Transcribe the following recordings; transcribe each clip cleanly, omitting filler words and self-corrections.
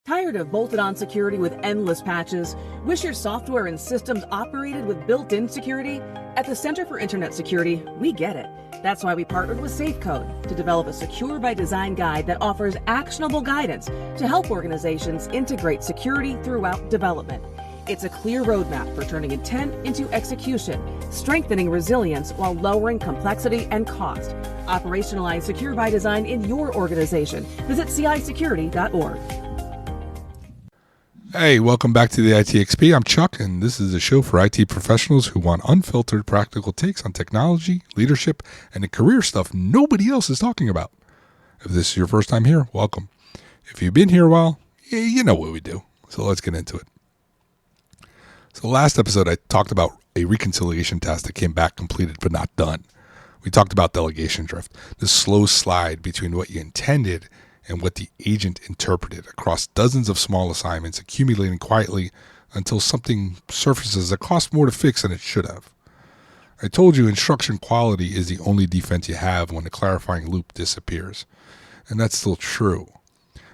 Tired of bolted-on security with endless patches? Wish your software and systems operated with built-in security? At the Center for Internet Security, we get it. That's why we partnered with SafeCode to develop a Secure by Design guide that offers actionable guidance to help organizations integrate security throughout development. It's a clear roadmap for turning intent into execution, strengthening resilience while lowering complexity and cost. Operationalize Secure by Design in your organization. Visit CISecurity.org. Hey, welcome back to the ITXP. I'm Chuck, and this is a show for IT professionals who want unfiltered, practical takes on technology, leadership, and the career stuff nobody else is talking about. If this is your first time here, welcome. If you've been here a while, you know what we do. So let's get into it. So last episode, I talked about a reconciliation task that came back completed but not done. We talked about delegation drift, the slow slide between what you intended and what the agent interpreted across dozens of small assignments, accumulating quietly until something surfaces that costs more to fix than it should have. I told you instruction quality is the only defense you have when the clarifying loop disappears. And that's still true.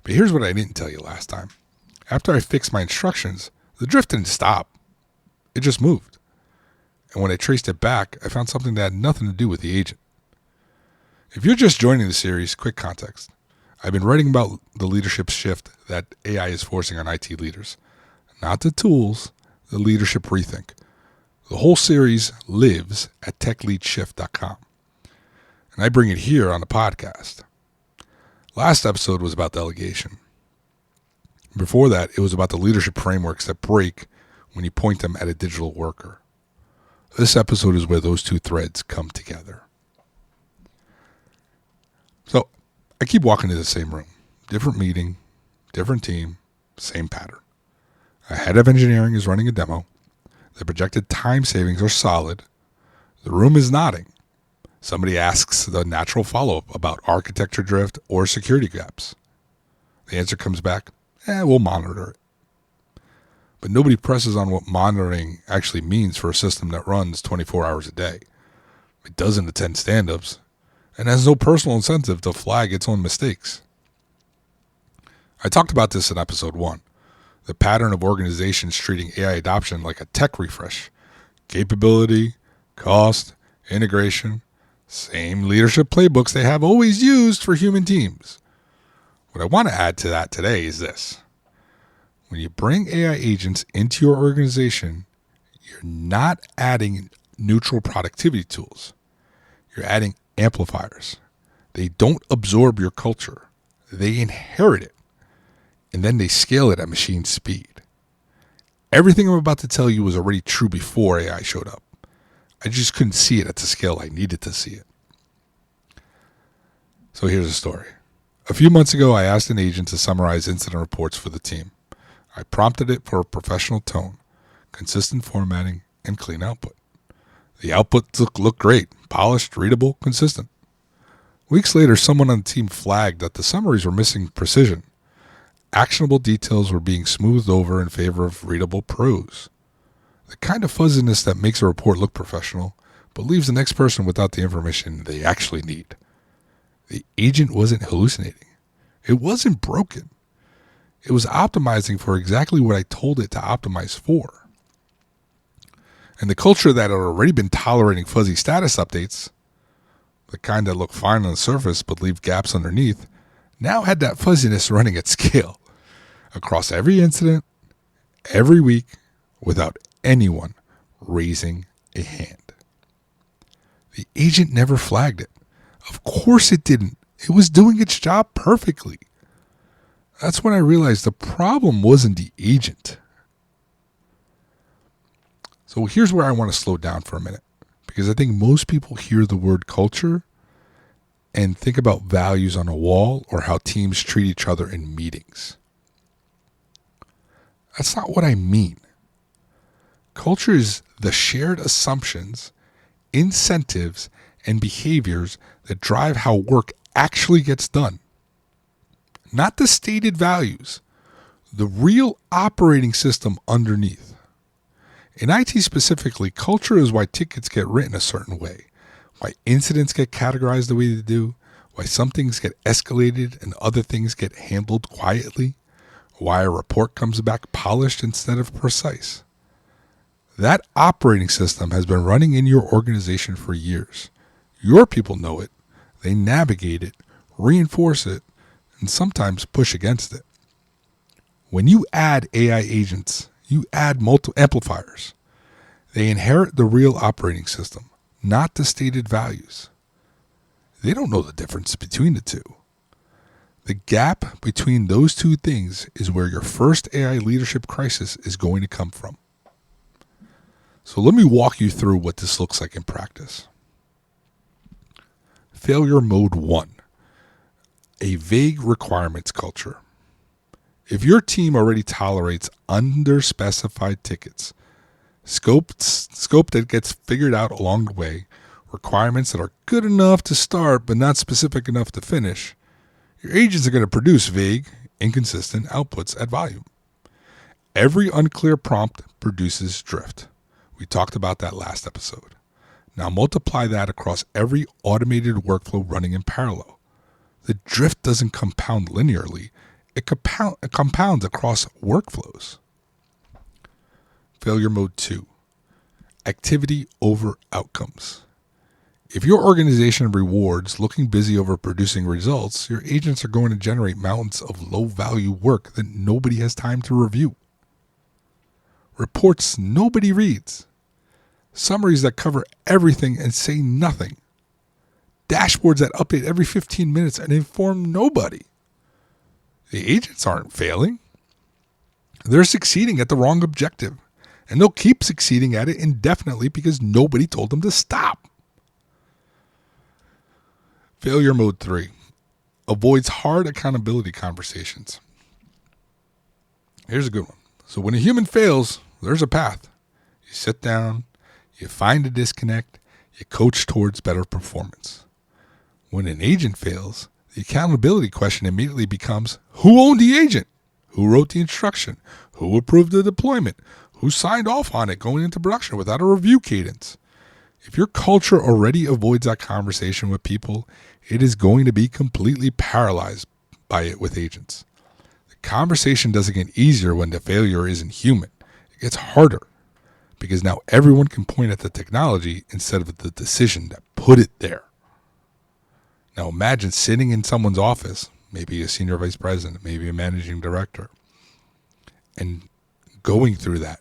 But here's what I didn't tell you last time. After I fixed my instructions, the drift didn't stop. It just moved. And when I traced it back, I found something that had nothing to do with the agent. If you're just joining the series, quick context. I've been writing about the leadership shift that AI is forcing on IT leaders. Not the tools, the leadership rethink. The whole series lives at techleadshift.com. And I bring it here on the podcast. Last episode was about delegation. Before that, it was about the leadership frameworks that break when you point them at a digital worker. This episode is where those two threads come together. So, I keep walking to the same room. Different meeting, different team, same pattern. A head of engineering is running a demo. The projected time savings are solid. The room is nodding. Somebody asks the natural follow-up about architecture drift or security gaps. The answer comes back, we'll monitor it. But nobody presses on what monitoring actually means for a system that runs 24 hours a day. It doesn't attend stand-ups and has no personal incentive to flag its own mistakes. I talked about this in episode 1, the pattern of organizations treating AI adoption like a tech refresh. Capability, cost, integration, same leadership playbooks they have always used for human teams. What I want to add to that today is this. When you bring AI agents into your organization, you're not adding neutral productivity tools. You're adding amplifiers. They don't absorb your culture. They inherit it. And then they scale it at machine speed. Everything I'm about to tell you was already true before AI showed up. I just couldn't see it at the scale I needed to see it. So here's the story. A few months ago, I asked an agent to summarize incident reports for the team. I prompted it for a professional tone, consistent formatting, and clean output. The outputs looked great, polished, readable, consistent. Weeks later, someone on the team flagged that the summaries were missing precision. Actionable details were being smoothed over in favor of readable prose. The kind of fuzziness that makes a report look professional, but leaves the next person without the information they actually need. The agent wasn't hallucinating. It wasn't broken. It was optimizing for exactly what I told it to optimize for. And the culture that had already been tolerating fuzzy status updates, the kind that look fine on the surface but leave gaps underneath, now had that fuzziness running at scale across every incident, every week, without anyone raising a hand. The agent never flagged it. Of course it didn't. It was doing its job perfectly. That's when I realized the problem wasn't the agent. So here's where I want to slow down for a minute, because I think most people hear the word culture and think about values on a wall or how teams treat each other in meetings. That's not what I mean. Culture is the shared assumptions, incentives, and behaviors that drive how work actually gets done. Not the stated values, the real operating system underneath. In IT specifically, culture is why tickets get written a certain way, why incidents get categorized the way they do, why some things get escalated and other things get handled quietly, why a report comes back polished instead of precise. That operating system has been running in your organization for years. Your people know it, they navigate it, reinforce it, and sometimes push against it. When you add AI agents, you add multiple amplifiers. They inherit the real operating system, not the stated values. They don't know the difference between the two. The gap between those two things is where your first AI leadership crisis is going to come from. So let me walk you through what this looks like in practice. Failure mode 1, a vague requirements culture. If your team already tolerates underspecified tickets, scope that gets figured out along the way, requirements that are good enough to start but not specific enough to finish, your agents are going to produce vague, inconsistent outputs at volume. Every unclear prompt produces drift. We talked about that last episode. Now multiply that across every automated workflow running in parallel. The drift doesn't compound linearly. It compounds across workflows. Failure mode 2, activity over outcomes. If your organization rewards looking busy over producing results, your agents are going to generate mountains of low-value work that nobody has time to review. Reports nobody reads. Summaries that cover everything and say nothing. Dashboards that update every 15 minutes and inform nobody. The agents aren't failing. They're succeeding at the wrong objective, and they'll keep succeeding at it indefinitely because nobody told them to stop. Failure mode 3, avoids hard accountability conversations. Here's a good one. So when a human fails, there's a path. You sit down, you find a disconnect, you coach towards better performance. When an agent fails, the accountability question immediately becomes, who owned the agent? Who wrote the instruction? Who approved the deployment? Who signed off on it going into production without a review cadence? If your culture already avoids that conversation with people, it is going to be completely paralyzed by it with agents. The conversation doesn't get easier when the failure isn't human. It gets harder because now everyone can point at the technology instead of the decision that put it there. Now imagine sitting in someone's office, maybe a senior vice president, maybe a managing director, and going through that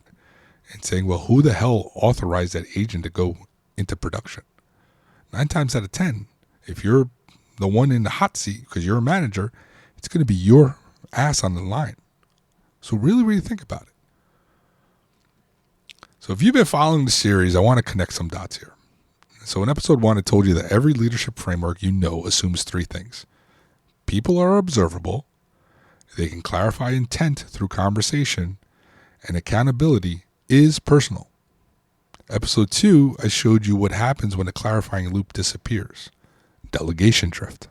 and saying, well, who the hell authorized that agent to go into production? 9 times out of 10, if you're the one in the hot seat because you're a manager, it's going to be your ass on the line. So really think about it. So if you've been following the series, I want to connect some dots here. So in episode 1, I told you that every leadership framework you know assumes 3 things. People are observable, they can clarify intent through conversation, and accountability is personal. Episode 2, I showed you what happens when a clarifying loop disappears. Delegation drift.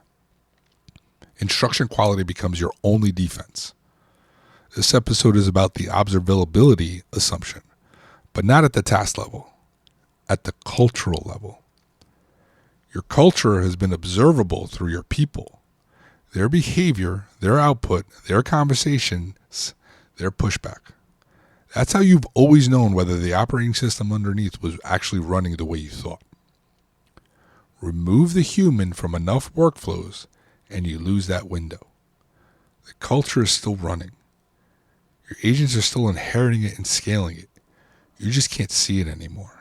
Instruction quality becomes your only defense. This episode is about the observability assumption, but not at the task level, at the cultural level. Your culture has been observable through your people, their behavior, their output, their conversations, their pushback. That's how you've always known whether the operating system underneath was actually running the way you thought. Remove the human from enough workflows and you lose that window. The culture is still running. Your agents are still inheriting it and scaling it. You just can't see it anymore.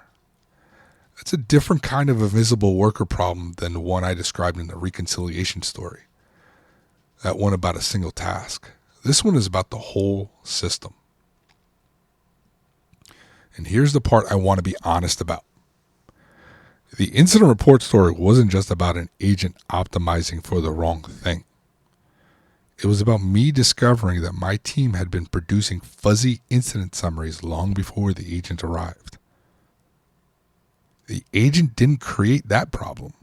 That's a different kind of invisible worker problem than the one I described in the reconciliation story. That one about a single task. This one is about the whole system. And here's the part I want to be honest about. The incident report story wasn't just about an agent optimizing for the wrong thing. It was about me discovering that my team had been producing fuzzy incident summaries long before the agent arrived. The agent didn't create that problem.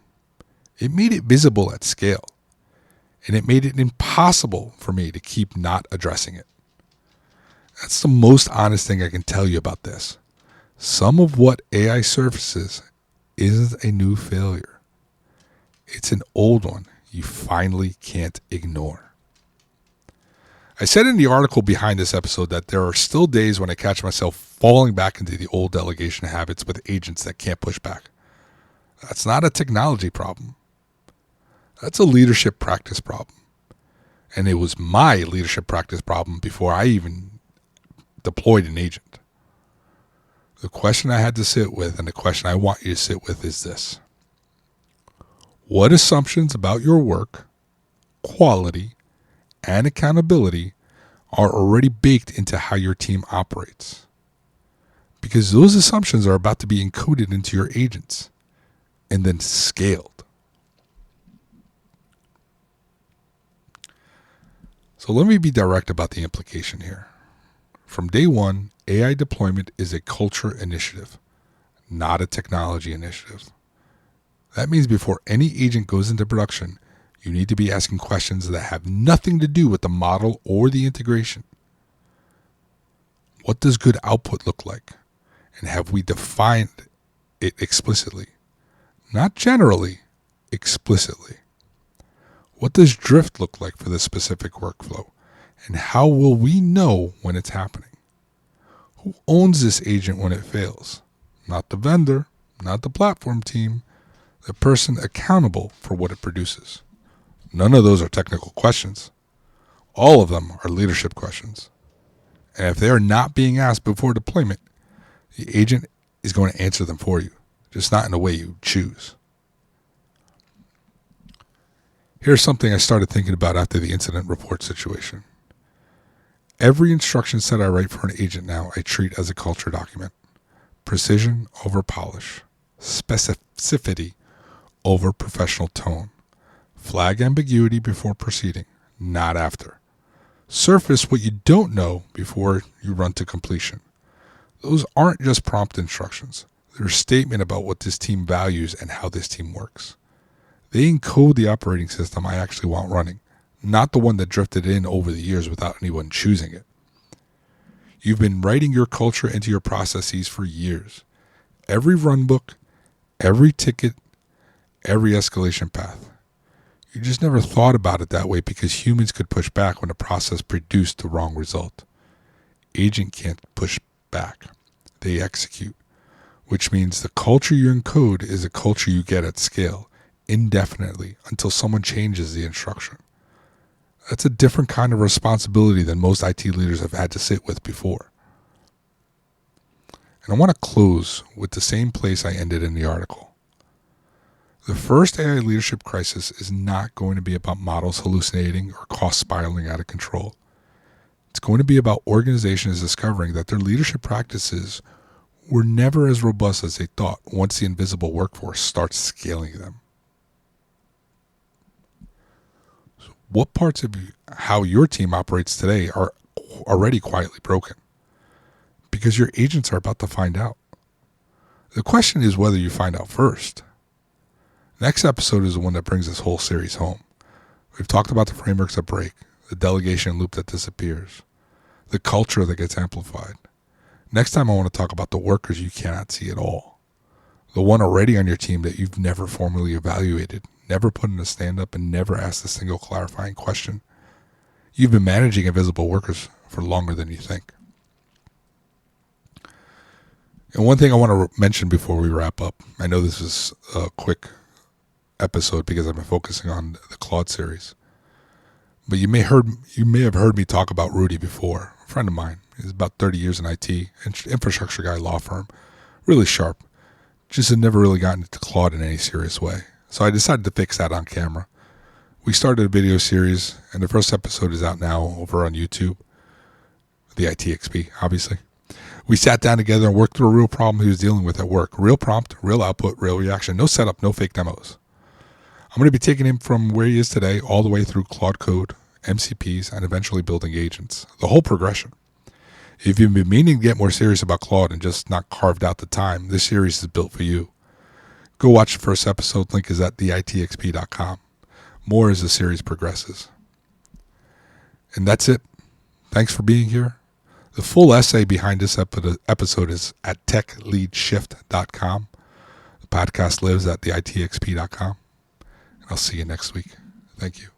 It made it visible at scale, and it made it impossible for me to keep not addressing it. That's the most honest thing I can tell you about this. Some of what AI surfaces isn't a new failure. It's an old one you finally can't ignore. I said in the article behind this episode that there are still days when I catch myself falling back into the old delegation habits with agents that can't push back. That's not a technology problem. That's a leadership practice problem. And it was my leadership practice problem before I even deployed an agent. The question I had to sit with, and the question I want you to sit with, is this. What assumptions about your work, quality, and accountability are already baked into how your team operates? Because those assumptions are about to be encoded into your agents and then scaled. So let me be direct about the implication here. From day one, AI deployment is a culture initiative, not a technology initiative. That means before any agent goes into production, you need to be asking questions that have nothing to do with the model or the integration. What does good output look like? And have we defined it explicitly? Not generally, explicitly. What does drift look like for this specific workflow? And how will we know when it's happening? Who owns this agent when it fails? Not the vendor, not the platform team, the person accountable for what it produces. None of those are technical questions. All of them are leadership questions. And if they are not being asked before deployment, the agent is going to answer them for you, just not in the way you choose. Here's something I started thinking about after the incident report situation. Every instruction set I write for an agent now, I treat as a culture document. Precision over polish. Specificity over professional tone. Flag ambiguity before proceeding, not after. Surface what you don't know before you run to completion. Those aren't just prompt instructions. They're a statement about what this team values and how this team works. They encode the operating system I actually want running, not the one that drifted in over the years without anyone choosing it. You've been writing your culture into your processes for years. Every run book, every ticket, every escalation path. You just never thought about it that way because humans could push back when the process produced the wrong result. Agent can't push back. They execute, which means the culture you encode is a culture you get at scale, indefinitely, until someone changes the instruction. That's a different kind of responsibility than most IT leaders have had to sit with before. And I want to close with the same place I ended in the article. The first AI leadership crisis is not going to be about models hallucinating or cost spiraling out of control. It's going to be about organizations discovering that their leadership practices were never as robust as they thought once the invisible workforce starts scaling them. So what parts of how your team operates today are already quietly broken? Because your agents are about to find out. The question is whether you find out first. Next episode is the one that brings this whole series home. We've talked about the frameworks that break, the delegation loop that disappears, the culture that gets amplified. Next time I want to talk about the workers you cannot see at all. The one already on your team that you've never formally evaluated, never put in a stand-up, and never asked a single clarifying question. You've been managing invisible workers for longer than you think. And one thing I want to mention before we wrap up, I know this is a quick episode because I've been focusing on the Claude series. But you may have heard me talk about Rudy before. A friend of mine. He's about 30 years in IT, infrastructure guy, law firm, really sharp. Just had never really gotten into Claude in any serious way. So I decided to fix that on camera. We started a video series, and the first episode is out now over on YouTube. The ITXP, obviously. We sat down together and worked through a real problem he was dealing with at work. Real prompt, real output, real reaction. No setup, no fake demos. I'm going to be taking him from where he is today all the way through Claude Code, MCPs, and eventually building agents. The whole progression. If you've been meaning to get more serious about Claude and just not carved out the time, this series is built for you. Go watch the first episode. Link is at theitxp.com. More as the series progresses. And that's it. Thanks for being here. The full essay behind this episode is at techleadshift.com. The podcast lives at theitxp.com. And I'll see you next week. Thank you.